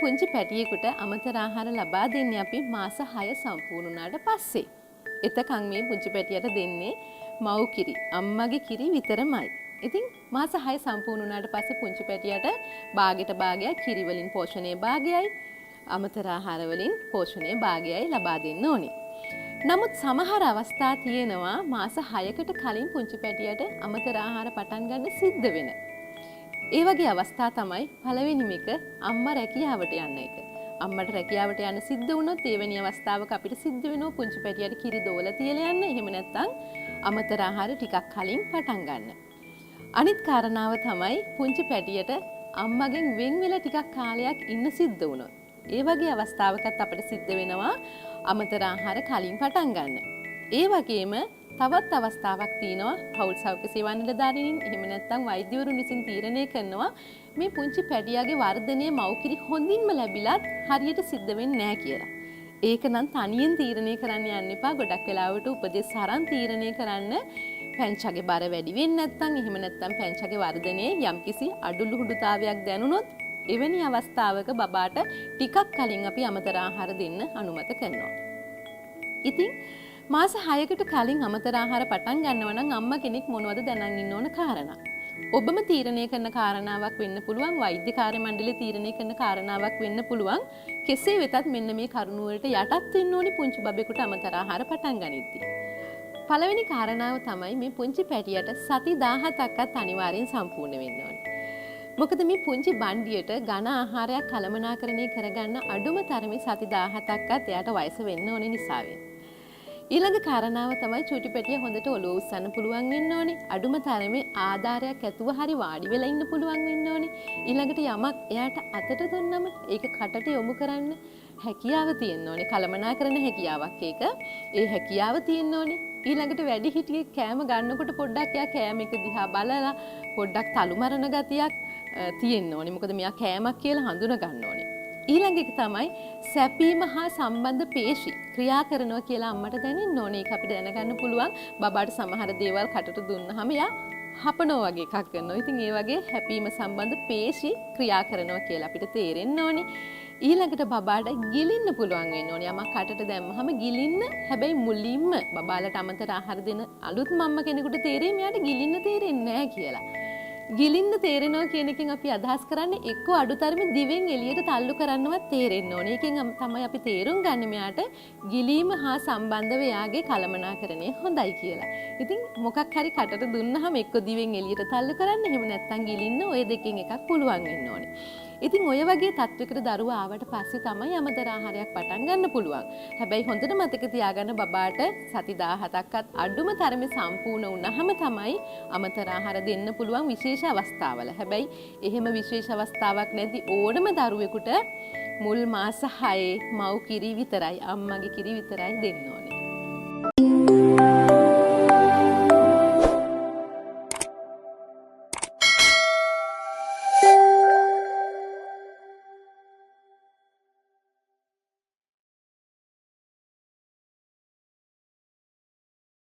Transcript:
පුංචි පැටියෙකුට අමතර ආහාර ලබා දෙන්නේ අපි මාස 6 සම්පූර්ණ වුණාට පස්සේ. එතකන් මේ පුංචි පැටියට දෙන්නේ මව් කිරි, අම්මගේ කිරි විතරමයි. ඉතින් මාස 6 සම්පූර්ණ වුණාට පස්සේ පුංචි පැටියට භාගයට භාගයක් කිරි වලින් පෝෂණයේ භාගයයි අමතර ආහාර වලින් පෝෂණයේ භාගයයි ලබා දෙන්න ඕනේ. නමුත් සමහර අවස්ථා තියෙනවා මාස 6කට කලින් පුංචි පැටියට අමතර ආහාර පටන් ගන්න සිද්ධ වෙන. ඒ වගේ අවස්ථා තමයි පළවෙනිම එක අම්මා රැකියාවට යන එක. අම්මට රැකියාවට යන්න සිද්ධ වුණොත් ඒ වෙනි අවස්ථාවක අපිට සිද්ධ වෙනවා පුංචි පැටියට කිරි දෝලා තියලා යන්න. එහෙම නැත්නම් අමතර ආහාර ටිකක් කලින් පටන් ගන්න. අනිත් කාරණාව තමයි පුංචි පැටියට අම්මගෙන් වෙන් වෙලා ටිකක් කාලයක් ඉන්න සිද්ධ වුණොත්. ඒ වගේ අවස්ථාවකත් අපිට සිද්ධ වෙනවා අමතර ආහාර කලින් පටන් ගන්න. ඒ වගේම තවත් අවස්ථාවක් තියෙනවා පෞල් සෞඛ්‍ය සේවා නිලධාරීන් එහෙම නැත්නම් වෛද්‍යවරුන් විසින් තීරණය කරනවා මේ පුංචි පැටියාගේ වර්ධනය මව්කිරි හොඳින්ම ලැබිලත් හරියට සිද්ධ වෙන්නේ නැහැ කියලා. ඒක නම් තනියෙන් තීරණය කරන්න යන්න එපා. ගොඩක් වෙලාවට උපදෙස් අරන් තීරණය කරන්න පැංචාගේ බර වැඩි වෙන්නේ නැත්නම් එහෙම නැත්නම් පැංචාගේ වර්ධනයේ යම්කිසි අඩුලුහුඩුතාවයක් දැනුනොත් එවැනි අවස්ථාවක බබාට ටිකක් කලින් අපි අමතර ආහාර දෙන්න අනුමත කරනවා. ඉතින් මාස 6කට කලින් අමතර ආහාර පටන් ගන්නවා නම් අම්මා කෙනෙක් මොනවද දැනන් ඉන්න ඕන කාරණා. ඔබම තීරණය කරන කාරණාවක් වෙන්න පුළුවන්, වෛද්‍ය කාර්ය මණ්ඩලය තීරණය කරන කාරණාවක් වෙන්න පුළුවන්. කෙසේ වෙතත් මෙන්න මේ කරුණු වලට යටත් වෙන්න ඕනි පුංචි බබෙකුට අමතර ආහාර පටන් ගනිද්දී. පළවෙනි කාරණාව තමයි මේ පුංචි පැටියට සති 17ක්වත් අනිවාර්යෙන් සම්පූර්ණ වෙන්න ඕනේ. මොකද මේ පුංචි බණ්ඩියට ඝන ආහාරයක් කළමනාකරණය කරගන්න අඩුම තරමේ සති 17ක්වත් එයාට වයස වෙන්න ඕනේ නිසාවෙන්. ඊළඟ කාරණාව තමයි චූටි පැටිය හොඳට ඔලුව උස්සන්න පුළුවන් වෙන්න ඕනේ. අඩුම තරමේ ආධාරයක් ඇතුව හරි වාඩි වෙලා ඉන්න පුළුවන් වෙන්න ඕනේ. ඊළඟට යමක් එයාට අතට දුන්නම ඒක කටට යොමු කරන්න හැකියාව තියෙන්න ඕනේ. කළමනාකරණ හැකියාවක් ඒක. ඒ හැකියාව තියෙන්න ඕනේ. ඊළඟට වැඩි හිටියෙක් කෑම ගන්නකොට පොඩ්ඩක් එයා කෑම එක දිහා බලලා පොඩ්ඩක් තලු මරන ගතියක් තියෙන්න ඕනේ. මොකද මෙයා කෑමක් කියලා හඳුන ගන්න ඕනේ. ඊළඟ එක තමයි සැපීම හා සම්බන්ධ පේශි ක්‍රියා කරනවා කියලා අම්මට දැනෙන්න ඕනේ. ඒක අපිට දැනගන්න පුළුවන්. බබාට සමහර දේවල් කටට දුන්නාම එයා හපනවා වගේ එකක් කරනවා. ඉතින් ඒ වගේ හැපීම සම්බන්ධ පේශි ක්‍රියා කරනවා කියලා අපිට තේරෙන්න ඕනේ. ඊළඟට බබාට ගිලින්න පුළුවන් වෙන්න ඕනේ. යමක් කටට දැම්මහම ගිලින්න. හැබැයි මුලින්ම බබාලට අමතර ආහාර දෙන අලුත් මම්ම කෙනෙකුට තේරෙයි මෙයාට ගිලින්න තේරෙන්නේ නැහැ කියලා. ගිලින්න තේරෙනවා කියන එකෙන් අපි අදහස් කරන්නේ එක්ක අඩුතරමේ දිවෙන් එළියට තල්ලු කරන්නවත් තේරෙන්න ඕනේ. ඒකෙන් තමයි අපි තේරුම් ගන්න මෙයාට ගිලීම හා සම්බන්ධව එයාගේ කළමනාකරණය හොඳයි කියලා. ඉතින් මොකක් හරි කටට දුන්නාම එක්ක දිවෙන් එළියට තල්ලු කරන්න, එහෙම නැත්නම් ගිලින්න, ඔය දෙකෙන් එකක් පුළුවන් වෙන්න ඕනේ. ඉතින් ඔය වගේ තත්වයකට දරුවා ආවට පස්සේ තමයි අමතර ආහාරයක් පටන් ගන්න පුළුවන්. හැබැයි හොඳට මතක තියාගන්න බබාට සති 17ක්වත් අඩුම තරමේ සම්පූර්ණ වුණාම තමයි අමතර ආහාර දෙන්න පුළුවන් විශේෂ අවස්ථාවල. හැබැයි එහෙම විශේෂ අවස්ථාවක් නැති ඕනම දරුවෙකුට මුල් මාස 6 මව් කිරි විතරයි, අම්මගේ කිරි විතරයි දෙන්න ඕනේ.